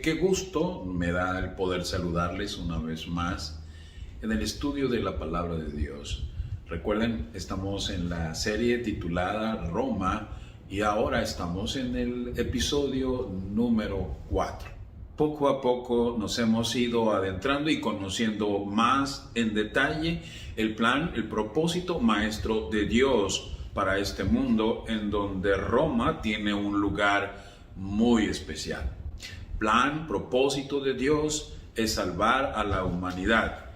Qué gusto me da el poder saludarles una vez más en el estudio de la palabra de Dios. Recuerden, estamos en la serie titulada Roma y ahora estamos en el episodio número 4. Poco a poco nos hemos ido adentrando y conociendo más en detalle el plan, el propósito maestro de Dios para este mundo, en donde Roma tiene un lugar muy especial. Plan, propósito de Dios es salvar a la humanidad.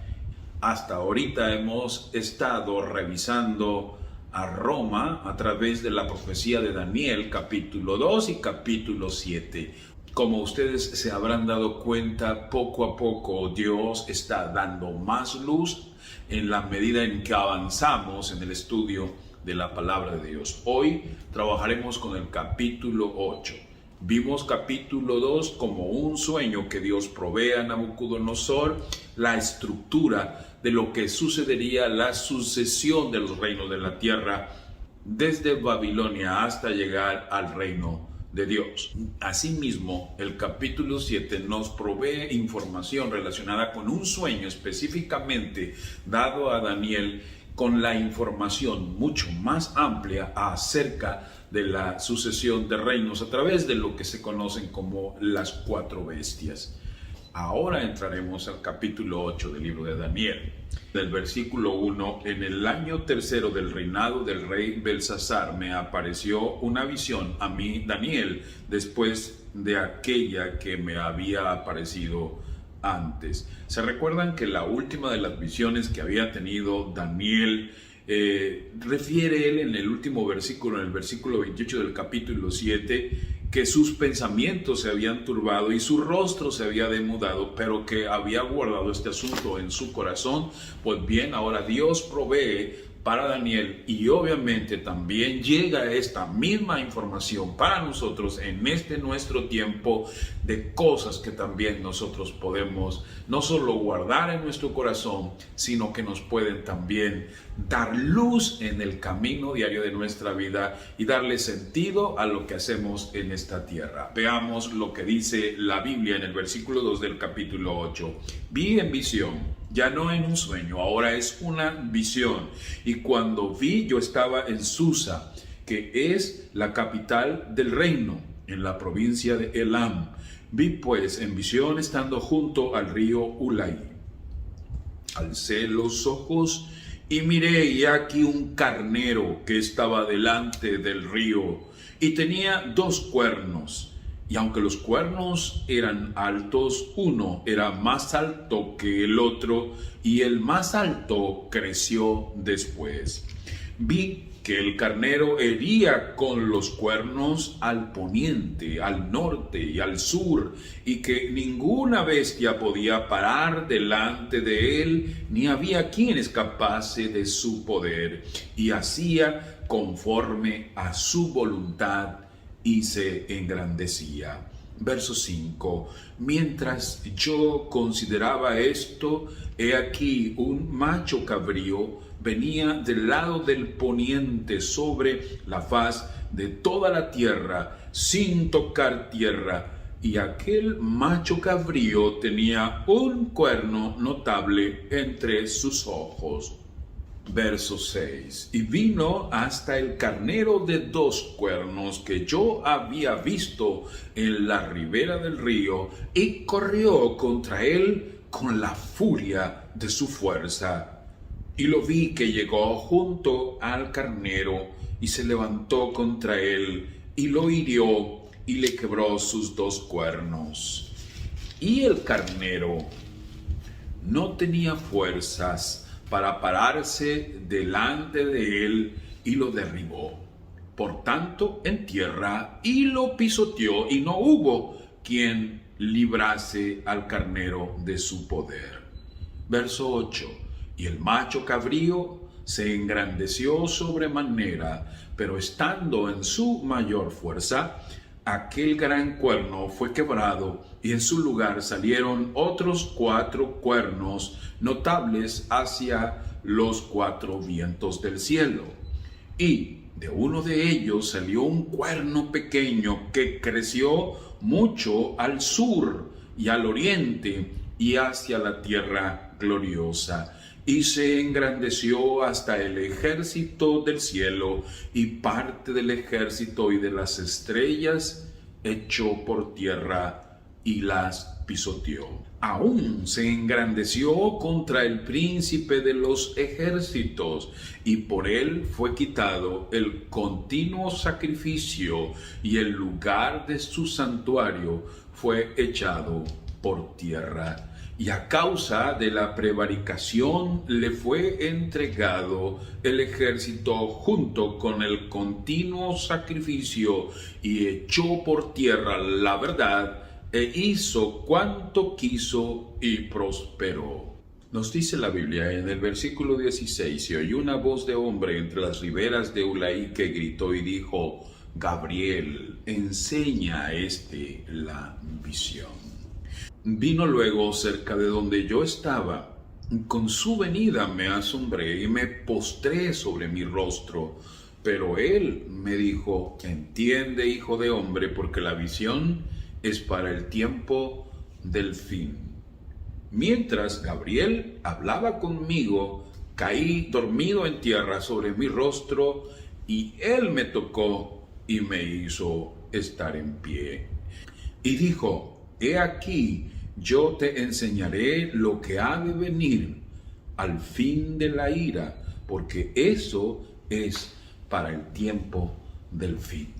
Hasta ahorita hemos estado revisando a Roma a través de la profecía de Daniel, capítulo 2 y capítulo 7. Como ustedes se habrán dado cuenta, poco a poco Dios está dando más luz en la medida en que avanzamos en el estudio de la palabra de Dios. Hoy trabajaremos con el capítulo 8. Vimos capítulo 2 como un sueño que Dios provee a Nabucodonosor, la estructura de lo que sucedería, la sucesión de los reinos de la tierra desde Babilonia hasta llegar al reino de Dios. Asimismo, el capítulo 7 nos provee información relacionada con un sueño específicamente dado a Daniel, con la información mucho más amplia acerca de la sucesión de reinos a través de lo que se conocen como las 4 bestias. Ahora entraremos al capítulo 8 del libro de Daniel. Del versículo 1, en el año tercero del reinado del rey Belsasar me apareció una visión a mí, Daniel, después de aquella que me había aparecido antes. ¿Se recuerdan que la última de las visiones que había tenido Daniel, refiere él en el último versículo, en el versículo 28 del capítulo 7, que sus pensamientos se habían turbado y su rostro se había demudado, pero que había guardado este asunto en su corazón? Pues bien, ahora Dios provee para Daniel y obviamente también llega esta misma información para nosotros en este nuestro tiempo, de cosas que también nosotros podemos no solo guardar en nuestro corazón, sino que nos pueden también dar luz en el camino diario de nuestra vida y darle sentido a lo que hacemos en esta tierra. Veamos lo que dice la Biblia en el versículo 2 del capítulo 8. Vi en visión, ya no en un sueño, ahora es una visión. Y cuando vi, yo estaba en Susa, que es la capital del reino, en la provincia de Elam. Vi pues en visión estando junto al río Ulai. Alcé los ojos y miré, y aquí un carnero que estaba delante del río, y tenía 2 cuernos. Y aunque los cuernos eran altos, uno era más alto que el otro, y el más alto creció después. Vi que el carnero hería con los cuernos al poniente, al norte y al sur, y que ninguna bestia podía parar delante de él, ni había quien escapase de su poder, y hacía conforme a su voluntad y se engrandecía. Verso 5. Mientras yo consideraba esto, he aquí un macho cabrío venía del lado del poniente sobre la faz de toda la tierra, sin tocar tierra, y aquel macho cabrío tenía un cuerno notable entre sus ojos. Verso 6. Y vino hasta el carnero de 2 cuernos que yo había visto en la ribera del río, y corrió contra él con la furia de su fuerza. Y lo vi que llegó junto al carnero, y se levantó contra él, y lo hirió, y le quebró sus 2 cuernos. Y el carnero no tenía fuerzas para pararse delante de él, y lo derribó, por tanto, en tierra, y lo pisoteó, y no hubo quien librase al carnero de su poder. Verso 8. Y el macho cabrío se engrandeció sobremanera, pero estando en su mayor fuerza, aquel gran cuerno fue quebrado, y en su lugar salieron otros 4 cuernos notables hacia los 4 vientos del cielo. Y de uno de ellos salió un cuerno pequeño que creció mucho al sur, y al oriente y hacia la tierra gloriosa. Y se engrandeció hasta el ejército del cielo, y parte del ejército y de las estrellas echó por tierra y las pisoteó. Aún se engrandeció contra el príncipe de los ejércitos, y por él fue quitado el continuo sacrificio, y el lugar de su santuario fue echado por tierra. Y a causa de la prevaricación le fue entregado el ejército junto con el continuo sacrificio, y echó por tierra la verdad, e hizo cuanto quiso y prosperó. Nos dice la Biblia en el versículo 16: se oyó una voz de hombre entre las riberas de Ulaí que gritó y dijo: Gabriel, enseña a este la visión. Vino luego cerca de donde yo estaba. Con su venida me asombré y me postré sobre mi rostro. Pero él me dijo: entiende, hijo de hombre, porque la visión es para el tiempo del fin. Mientras Gabriel hablaba conmigo, caí dormido en tierra sobre mi rostro, y él me tocó y me hizo estar en pie. Y dijo: he aquí, yo te enseñaré lo que ha de venir al fin de la ira, porque eso es para el tiempo del fin.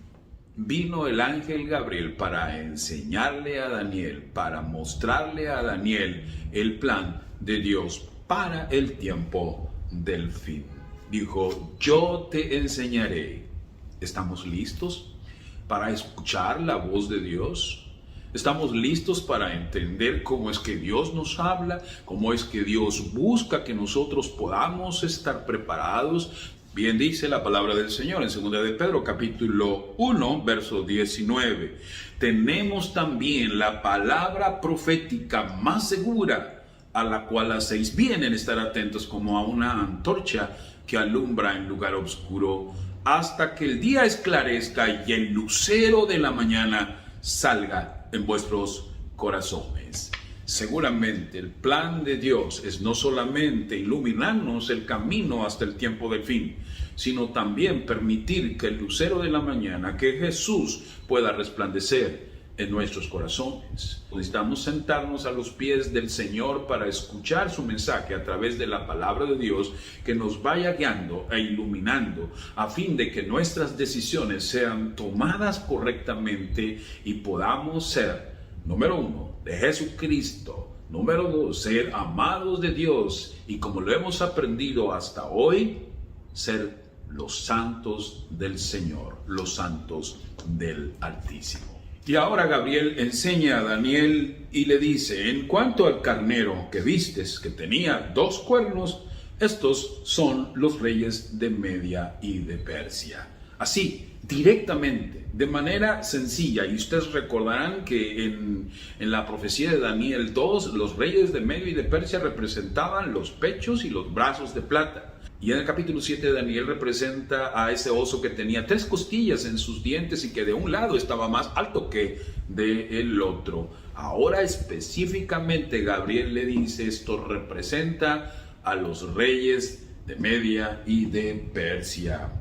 Vino el ángel Gabriel para enseñarle a Daniel, para mostrarle a Daniel el plan de Dios para el tiempo del fin. Dijo: yo te enseñaré. ¿Estamos listos para escuchar la voz de Dios? ¿Estamos listos para entender cómo es que Dios nos habla? ¿Cómo es que Dios busca que nosotros podamos estar preparados? Bien dice la palabra del Señor en 2 de Pedro capítulo 1, verso 19. Tenemos también la palabra profética más segura, a la cual hacéis bien en estar atentos como a una antorcha que alumbra en lugar oscuro, hasta que el día esclarezca y el lucero de la mañana salga en vuestros corazones. Seguramente el plan de Dios es no solamente iluminarnos el camino hasta el tiempo del fin, sino también permitir que el lucero de la mañana, que Jesús, pueda resplandecer en nuestros corazones. Necesitamos sentarnos a los pies del Señor para escuchar su mensaje a través de la palabra de Dios, que nos vaya guiando e iluminando a fin de que nuestras decisiones sean tomadas correctamente y podamos ser, número 1, de Jesucristo, número 2, ser amados de Dios, y como lo hemos aprendido hasta hoy, ser los santos del Señor, los santos del Altísimo. Y ahora Gabriel enseña a Daniel y le dice: en cuanto al carnero que vistes, que tenía 2 cuernos, estos son los reyes de Media y de Persia. Así, directamente, de manera sencilla. Y ustedes recordarán que en la profecía de Daniel 2, los reyes de Media y de Persia representaban los pechos y los brazos de plata. Y en el capítulo 7 de Daniel representa a ese oso que tenía 3 costillas en sus dientes y que de un lado estaba más alto que del otro. Ahora específicamente Gabriel le dice: esto representa a los reyes de Media y de Persia.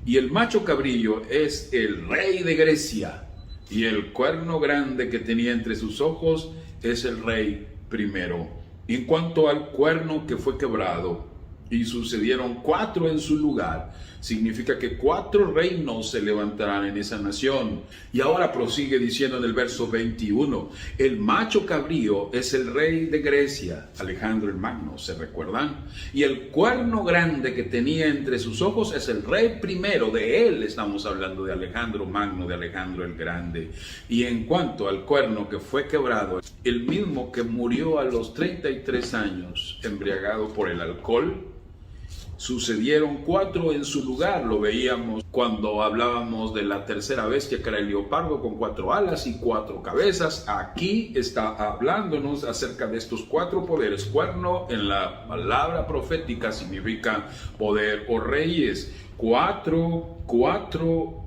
Y el macho cabrillo es el rey de Grecia, y el cuerno grande que tenía entre sus ojos es el rey primero. Y en cuanto al cuerno que fue quebrado, y sucedieron 4 en su lugar, significa que 4 reinos se levantarán en esa nación. Y ahora prosigue diciendo en el verso 21, el macho cabrío es el rey de Grecia, Alejandro el Magno, ¿se recuerdan? Y el cuerno grande que tenía entre sus ojos es el rey primero, de él estamos hablando, de Alejandro Magno, de Alejandro el Grande. Y en cuanto al cuerno que fue quebrado, el mismo que murió a los 33 años, embriagado por el alcohol, sucedieron 4 en su lugar. Lo veíamos cuando hablábamos de la tercera bestia, que era el leopardo con 4 alas y 4 cabezas. Aquí está hablándonos acerca de estos 4 poderes. Cuerno en la palabra profética significa poder o reyes. 4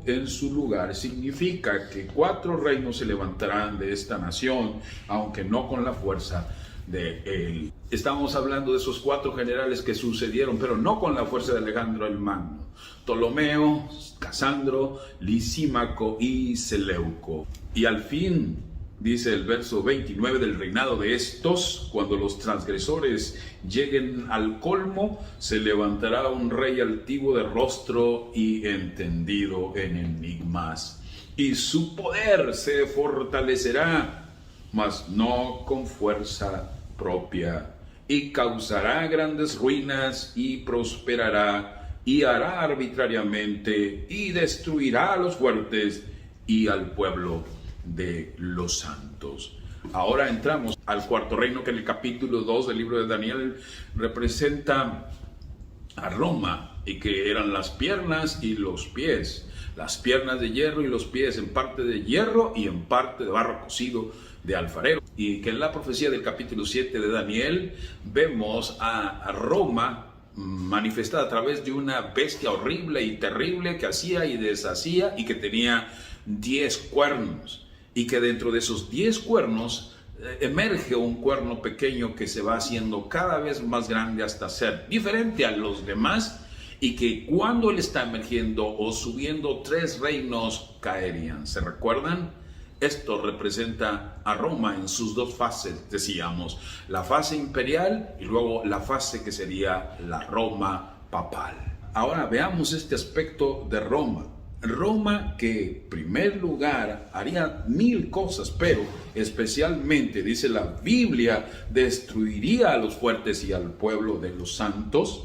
en su lugar significa que 4 reinos se levantarán de esta nación, aunque no con la fuerza de él. Estamos hablando de esos 4 generales que sucedieron, pero no con la fuerza de Alejandro el Magno: Ptolomeo, Casandro, Lisímaco y Seleuco. Y al fin, dice el verso 29, del reinado de estos, cuando los transgresores lleguen al colmo, se levantará un rey altivo de rostro y entendido en enigmas, y su poder se fortalecerá, mas no con fuerza propia, y causará grandes ruinas y prosperará, y hará arbitrariamente, y destruirá a los fuertes y al pueblo de los santos. Ahora entramos al cuarto reino, que en el capítulo 2 del libro de Daniel representa a Roma, y que eran las piernas y los pies, las piernas de hierro y los pies en parte de hierro y en parte de barro cocido de alfarero. Y que en la profecía del capítulo 7 de Daniel vemos a Roma manifestada a través de una bestia horrible y terrible que hacía y deshacía, y que tenía 10 cuernos, y que dentro de esos 10 cuernos emerge un cuerno pequeño que se va haciendo cada vez más grande hasta ser diferente a los demás, y que cuando él está emergiendo o subiendo, 3 reinos caerían. ¿Se recuerdan? Esto representa a Roma en sus 2 fases, decíamos, la fase imperial y luego la fase que sería la Roma papal. Ahora veamos este aspecto de Roma. Roma, que en primer lugar haría 1000 cosas, pero especialmente, dice la Biblia, destruiría a los fuertes y al pueblo de los santos,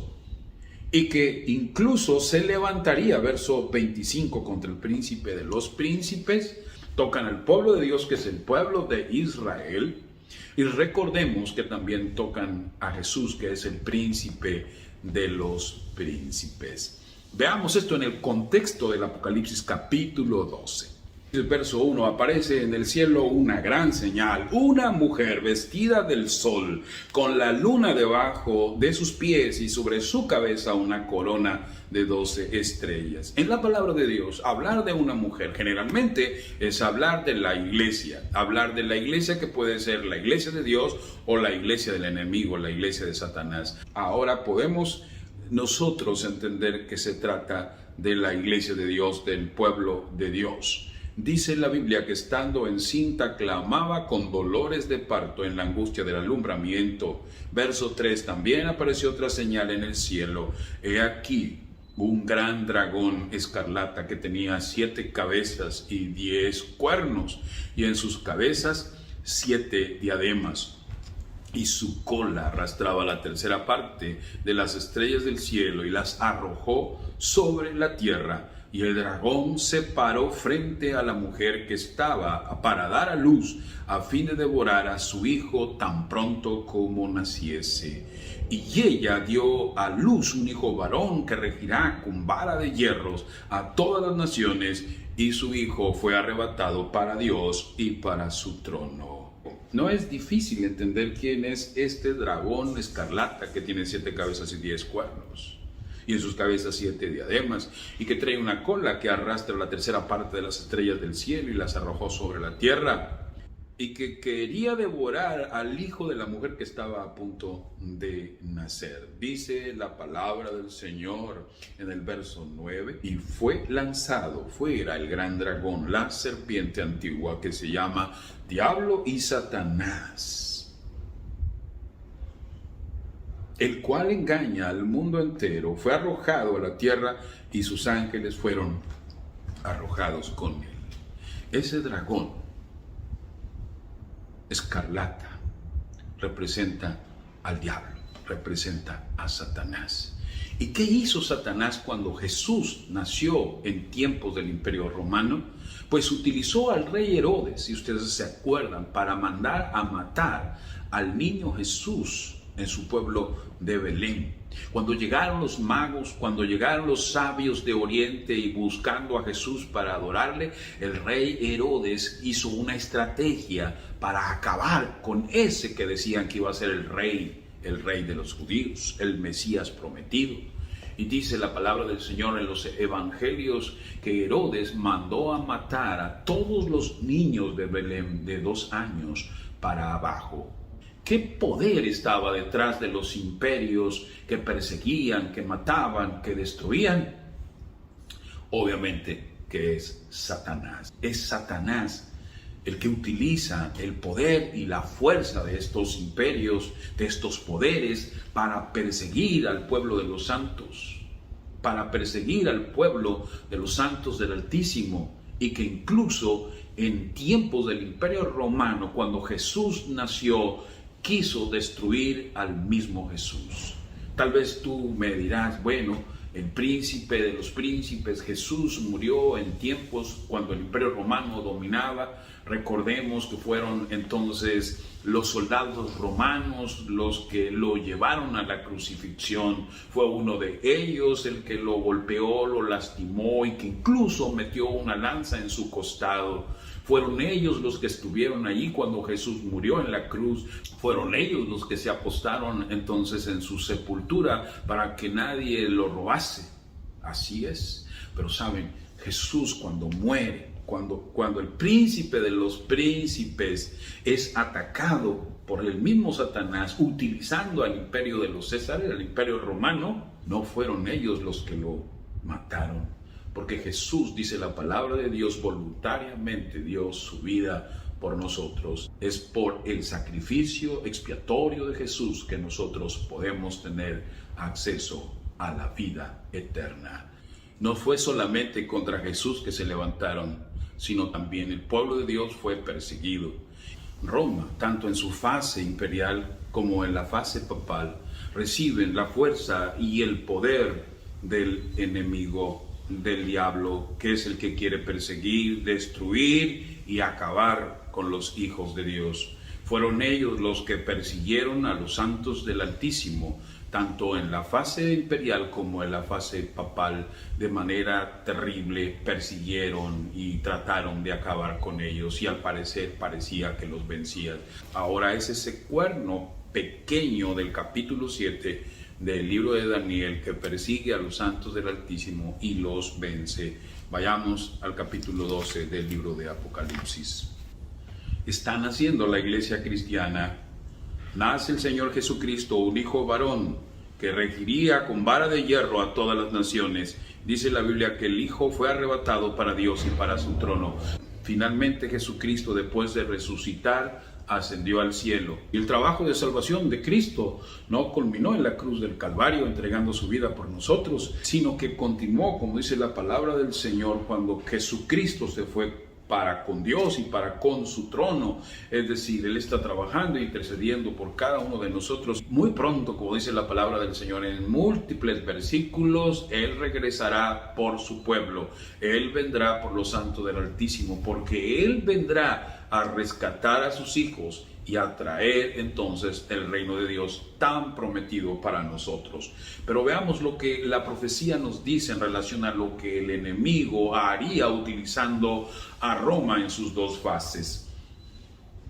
y que incluso se levantaría, verso 25, contra el príncipe de los príncipes. Tocan al pueblo de Dios, que es el pueblo de Israel, y recordemos que también tocan a Jesús, que es el príncipe de los príncipes. Veamos esto en el contexto del Apocalipsis capítulo 12. El verso 1: aparece en el cielo una gran señal, una mujer vestida del sol, con la luna debajo de sus pies y sobre su cabeza una corona de 12 estrellas. En la palabra de Dios, hablar de una mujer generalmente es hablar de la iglesia que puede ser la iglesia de Dios o la iglesia del enemigo, la iglesia de Satanás. Ahora podemos nosotros entender que se trata de la iglesia de Dios, del pueblo de Dios. Dice la Biblia que estando encinta clamaba con dolores de parto en la angustia del alumbramiento. Verso 3: también apareció otra señal en el cielo. He aquí un gran dragón escarlata que tenía 7 cabezas y 10 cuernos, y en sus cabezas 7 diademas, y su cola arrastraba la tercera parte de las estrellas del cielo y las arrojó sobre la tierra. Y el dragón se paró frente a la mujer que estaba para dar a luz, a fin de devorar a su hijo tan pronto como naciese. Y ella dio a luz un hijo varón que regirá con vara de hierros a todas las naciones, y su hijo fue arrebatado para Dios y para su trono. No es difícil entender quién es este dragón escarlata que tiene 7 cabezas y 10 cuernos. Y en sus cabezas 7 diademas, y que trae una cola que arrastra la tercera parte de las estrellas del cielo y las arrojó sobre la tierra, y que quería devorar al hijo de la mujer que estaba a punto de nacer. Dice la palabra del Señor en el verso 9: y fue lanzado fuera el gran dragón, la serpiente antigua, que se llama Diablo y Satanás, el cual engaña al mundo entero. Fue arrojado a la tierra, y sus ángeles fueron arrojados con él. Ese dragón escarlata representa al diablo, representa a Satanás. ¿Y qué hizo Satanás cuando Jesús nació en tiempos del Imperio Romano? Pues utilizó al rey Herodes, si ustedes se acuerdan, para mandar a matar al niño Jesús en su pueblo de Belén. Cuando llegaron los magos, cuando llegaron los sabios de Oriente y buscando a Jesús para adorarle, el rey Herodes hizo una estrategia para acabar con ese que decían que iba a ser el rey de los judíos, el Mesías prometido. Y dice la palabra del Señor en los evangelios que Herodes mandó a matar a todos los niños de Belén de 2 años para abajo. ¿Qué poder estaba detrás de los imperios que perseguían, que mataban, que destruían? Obviamente que es Satanás. Es Satanás el que utiliza el poder y la fuerza de estos imperios, de estos poderes, para perseguir al pueblo de los santos, para perseguir al pueblo de los santos del Altísimo, y que incluso en tiempos del Imperio Romano, cuando Jesús nació, quiso destruir al mismo Jesús. Tal vez tú me dirás, bueno, el príncipe de los príncipes, Jesús, murió en tiempos cuando el Imperio Romano dominaba. Recordemos que fueron entonces los soldados romanos los que lo llevaron a la crucifixión. Fue uno de ellos el que lo golpeó, lo lastimó y que incluso metió una lanza en su costado. Fueron ellos los que estuvieron allí cuando Jesús murió en la cruz. Fueron ellos los que se apostaron entonces en su sepultura para que nadie lo robase. Así es. Pero saben, Jesús cuando muere, cuando el príncipe de los príncipes es atacado por el mismo Satanás, utilizando al imperio de los Césares, el imperio romano, no fueron ellos los que lo mataron. Porque Jesús, dice la palabra de Dios, voluntariamente dio su vida por nosotros. Es por el sacrificio expiatorio de Jesús que nosotros podemos tener acceso a la vida eterna. No fue solamente contra Jesús que se levantaron, sino también el pueblo de Dios fue perseguido. Roma, tanto en su fase imperial como en la fase papal, reciben la fuerza y el poder del enemigo, del diablo, que es el que quiere perseguir, destruir y acabar con los hijos de Dios. Fueron ellos los que persiguieron a los santos del Altísimo, tanto en la fase imperial como en la fase papal, de manera terrible. Persiguieron y trataron de acabar con ellos, y al parecer parecía que los vencían. Ahora es ese cuerno pequeño del capítulo 7 del libro de Daniel que persigue a los santos del Altísimo y los vence. Vayamos al capítulo 12 del libro de Apocalipsis. Está naciendo la iglesia cristiana. Nace el Señor Jesucristo, un hijo varón, que regiría con vara de hierro a todas las naciones. Dice la Biblia que el hijo fue arrebatado para Dios y para su trono. Finalmente Jesucristo, después de resucitar, ascendió al cielo. Y el trabajo de salvación de Cristo no culminó en la cruz del Calvario entregando su vida por nosotros, sino que continuó, como dice la palabra del Señor, cuando Jesucristo se fue para con Dios y para con su trono. Es decir, Él está trabajando e intercediendo por cada uno de nosotros. Muy pronto, como dice la palabra del Señor en múltiples versículos, Él regresará por su pueblo. Él vendrá por los santos del Altísimo, porque Él vendrá a rescatar a sus hijos y a traer entonces el reino de Dios tan prometido para nosotros. Pero veamos lo que la profecía nos dice en relación a lo que el enemigo haría utilizando a Roma en sus dos fases.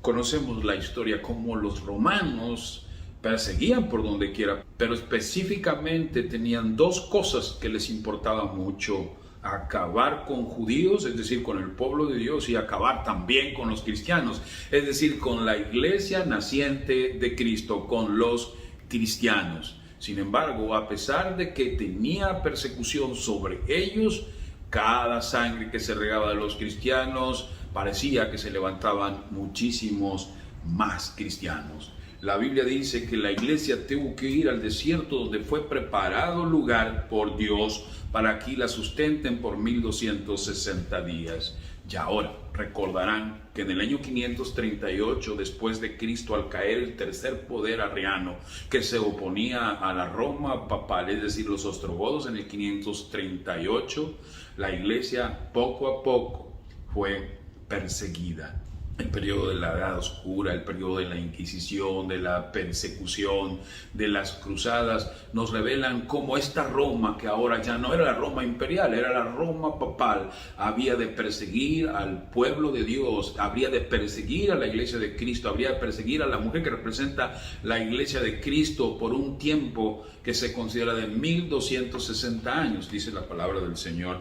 Conocemos la historia como los romanos perseguían por donde quiera, pero específicamente tenían dos cosas que les importaba mucho: acabar con judíos, es decir, con el pueblo de Dios, y acabar también con los cristianos, es decir, con la iglesia naciente de Cristo, con los cristianos. Sin embargo, a pesar de que tenía persecución sobre ellos, cada sangre que se regaba de los cristianos, parecía que se levantaban muchísimos más cristianos. La Biblia dice que la iglesia tuvo que ir al desierto donde fue preparado lugar por Dios para que la sustenten por 1260 días. Y ahora recordarán que en el año 538 después de Cristo, al caer el tercer poder arriano que se oponía a la Roma papal, es decir, los ostrogodos, en el 538, la iglesia poco a poco fue perseguida. el periodo de la Edad Oscura, el periodo de la Inquisición, de la persecución, de las cruzadas, nos revelan cómo esta Roma, que ahora ya no era la Roma imperial, era la Roma papal, había de perseguir al pueblo de Dios, habría de perseguir a la iglesia de Cristo, habría de perseguir a la mujer que representa la iglesia de Cristo por un tiempo que se considera de 1260 años, dice la palabra del Señor.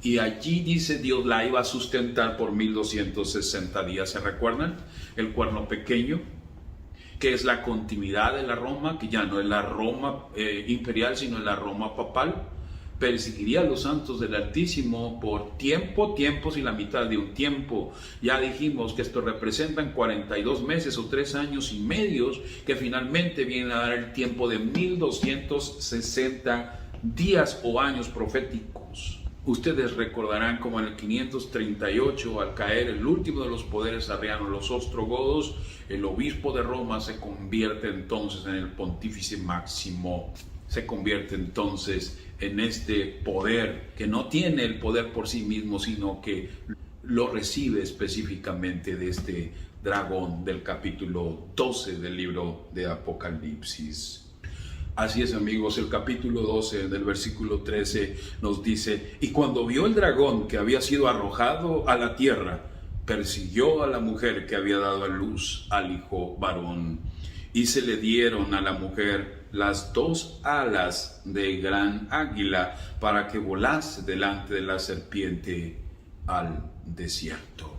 Y allí dice Dios la iba a sustentar por 1260 días. ¿Se recuerdan? El cuerno pequeño, que es la continuidad de la Roma, que ya no es la Roma imperial, sino es la Roma papal. Perseguiría a los santos del Altísimo por tiempos y la mitad de un tiempo. Ya dijimos que esto representan 42 meses o 3 años y medios, que finalmente vienen a dar el tiempo de 1260 días o años proféticos. Ustedes recordarán como en el 538, al caer el último de los poderes arrianos, los ostrogodos, el obispo de Roma se convierte entonces en el pontífice máximo. Se convierte entonces en este poder que no tiene el poder por sí mismo, sino que lo recibe específicamente de este dragón del capítulo 12 del libro de Apocalipsis. Así es, amigos, el capítulo 12 del versículo 13 nos dice: y cuando vio el dragón que había sido arrojado a la tierra, persiguió a la mujer que había dado a luz al hijo varón, y se le dieron a la mujer las 2 alas de gran águila para que volase delante de la serpiente al desierto.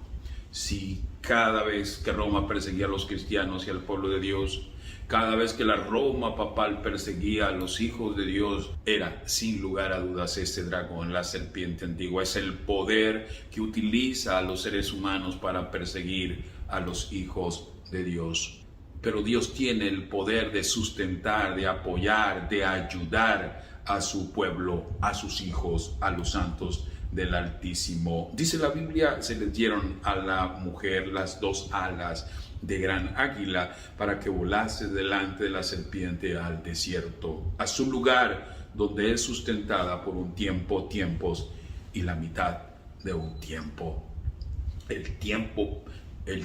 Si cada vez que Roma perseguía a los cristianos y al pueblo de Dios, cada vez que la Roma papal perseguía a los hijos de Dios, era sin lugar a dudas este dragón, la serpiente antigua. Es el poder que utiliza a los seres humanos para perseguir a los hijos de Dios. Pero Dios tiene el poder de sustentar, de apoyar, de ayudar a su pueblo, a sus hijos, a los santos del Altísimo. Dice la Biblia, se les dieron a la mujer las 2 alas de gran águila para que volase delante de la serpiente al desierto, a su lugar donde es sustentada por un tiempo, tiempos y la mitad de un tiempo. El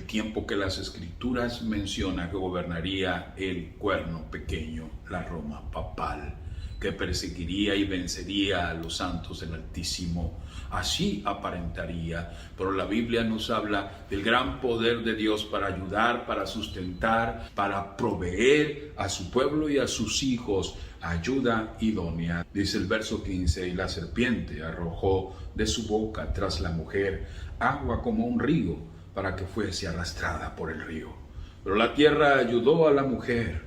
tiempo que las Escrituras mencionan que gobernaría el cuerno pequeño, la Roma papal, que perseguiría y vencería a los santos del Altísimo. Así aparentaría, pero la Biblia nos habla del gran poder de Dios para ayudar, para sustentar, para proveer a su pueblo y a sus hijos ayuda idónea. Dice el verso 15: y la serpiente arrojó de su boca tras la mujer agua como un río, para que fuese arrastrada por el río. Pero la tierra ayudó a la mujer,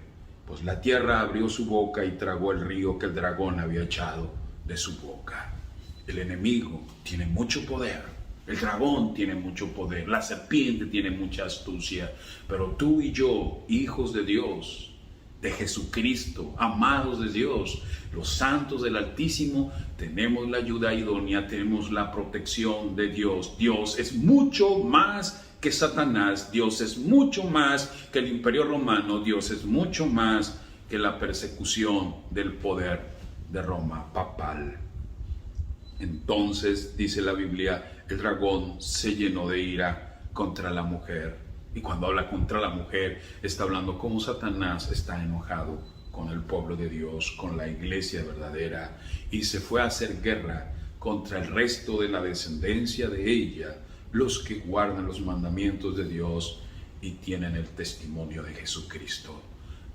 pues la tierra abrió su boca y tragó el río que el dragón había echado de su boca. El enemigo tiene mucho poder, el dragón tiene mucho poder, la serpiente tiene mucha astucia, pero tú y yo, hijos de Dios, de Jesucristo, amados de Dios, los santos del Altísimo, tenemos la ayuda idónea, tenemos la protección de Dios. Dios es mucho más que Satanás, Dios es mucho más que el Imperio Romano, Dios es mucho más que la persecución del poder de Roma papal. Entonces, dice la Biblia, el dragón se llenó de ira contra la mujer. Y cuando habla contra la mujer, está hablando cómo Satanás está enojado con el pueblo de Dios, con la iglesia verdadera, y se fue a hacer guerra contra el resto de la descendencia de ella, los que guardan los mandamientos de Dios y tienen el testimonio de Jesucristo.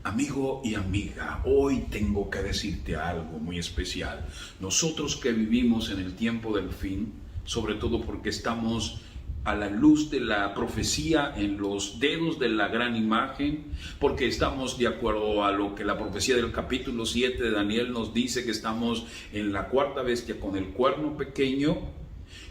Amigo y amiga, hoy tengo que decirte algo muy especial. Nosotros que vivimos en el tiempo del fin, sobre todo porque estamos a la luz de la profecía en los dedos de la gran imagen, porque estamos de acuerdo a lo que la profecía del capítulo 7 de Daniel nos dice, que estamos en la 4ª bestia con el cuerno pequeño.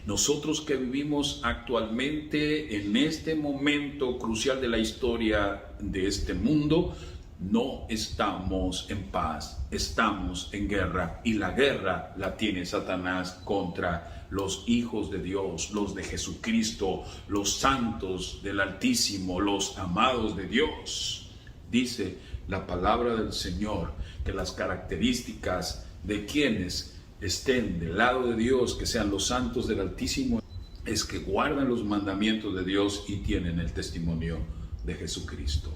Nosotros que vivimos actualmente en este momento crucial de la historia de este mundo, no estamos en paz, estamos en guerra, y la guerra la tiene Satanás contra los hijos de Dios, los de Jesucristo, los santos del Altísimo, los amados de Dios. Dice la palabra del Señor que las características de quienes estén del lado de Dios, que sean los santos del Altísimo, es que guardan los mandamientos de Dios y tienen el testimonio de Jesucristo.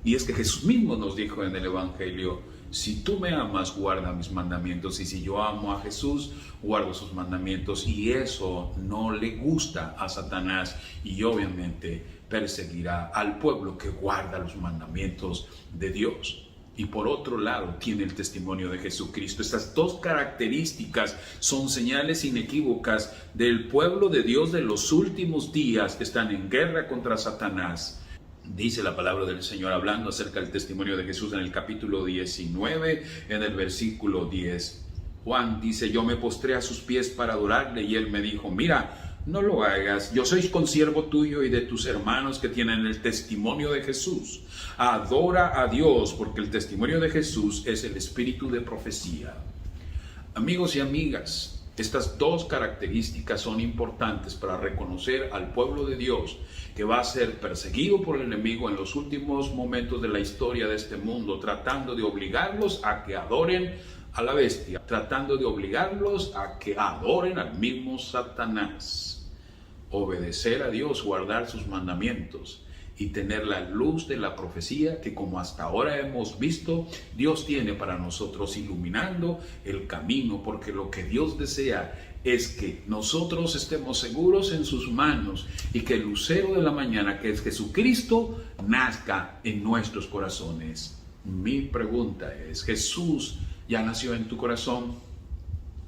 Y es que Jesús mismo nos dijo en el Evangelio: si tú me amas, guarda mis mandamientos. Y si yo amo a Jesús, guardo sus mandamientos. Y eso no le gusta a Satanás, y obviamente perseguirá al pueblo que guarda los mandamientos de Dios. Y por otro lado, tiene el testimonio de Jesucristo. Estas dos características son señales inequívocas del pueblo de Dios de los últimos días, que están en guerra contra Satanás. Dice la palabra del Señor, hablando acerca del testimonio de Jesús en el capítulo 19, en el versículo 10. Juan dice: yo me postré a sus pies para adorarle, y él me dijo: mira, no lo hagas, yo soy consiervo tuyo y de tus hermanos que tienen el testimonio de Jesús. Adora a Dios, porque el testimonio de Jesús es el espíritu de profecía. Amigos y amigas, estas dos características son importantes para reconocer al pueblo de Dios que va a ser perseguido por el enemigo en los últimos momentos de la historia de este mundo, tratando de obligarlos a que adoren a la bestia, tratando de obligarlos a que adoren al mismo Satanás. Obedecer a Dios, guardar sus mandamientos y tener la luz de la profecía que, como hasta ahora hemos visto, Dios tiene para nosotros, iluminando el camino, porque lo que Dios desea es que nosotros estemos seguros en sus manos y que el lucero de la mañana, que es Jesucristo, nazca en nuestros corazones. Mi pregunta es: ¿Jesús ya nació en tu corazón?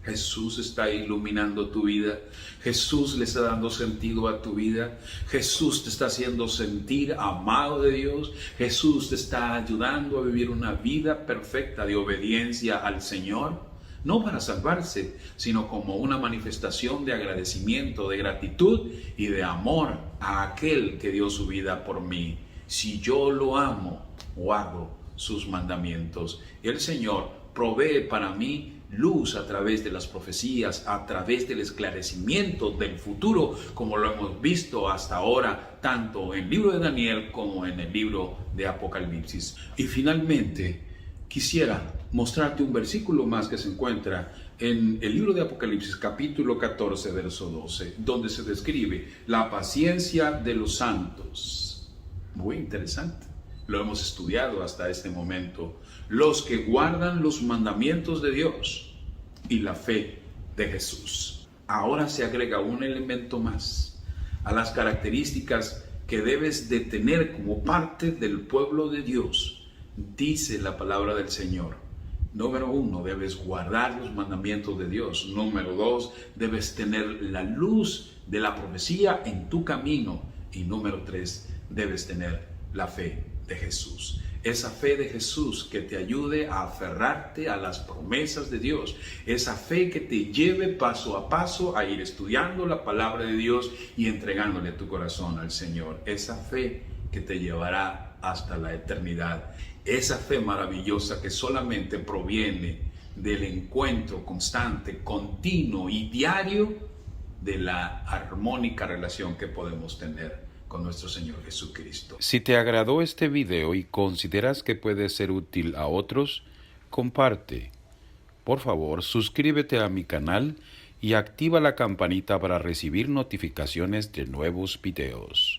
Jesús está iluminando tu vida. Jesús le está dando sentido a tu vida. Jesús te está haciendo sentir amado de Dios. Jesús te está ayudando a vivir una vida perfecta de obediencia al Señor. No para salvarse, sino como una manifestación de agradecimiento, de gratitud y de amor a aquel que dio su vida por mí. Si yo lo amo, guardo sus mandamientos. Y el Señor provee para mí luz a través de las profecías, a través del esclarecimiento del futuro, como lo hemos visto hasta ahora, tanto en el libro de Daniel como en el libro de Apocalipsis. Y finalmente, quisiera mostrarte un versículo más que se encuentra en el libro de Apocalipsis, capítulo 14, verso 12, donde se describe la paciencia de los santos. Muy interesante. Lo hemos estudiado hasta este momento. Los que guardan los mandamientos de Dios y la fe de Jesús. Ahora se agrega un elemento más a las características que debes de tener como parte del pueblo de Dios. Dice la palabra del Señor: número 1, debes guardar los mandamientos de Dios. Número 2, debes tener la luz de la profecía en tu camino. Y número 3, debes tener la fe de Jesús. Esa fe de Jesús que te ayude a aferrarte a las promesas de Dios. Esa fe que te lleve paso a paso a ir estudiando la palabra de Dios y entregándole tu corazón al Señor. Esa fe que te llevará hasta la eternidad. Esa fe maravillosa que solamente proviene del encuentro constante, continuo y diario de la armónica relación que podemos tener con nuestro Señor Jesucristo. Si te agradó este video y consideras que puede ser útil a otros, comparte. Por favor, suscríbete a mi canal y activa la campanita para recibir notificaciones de nuevos videos.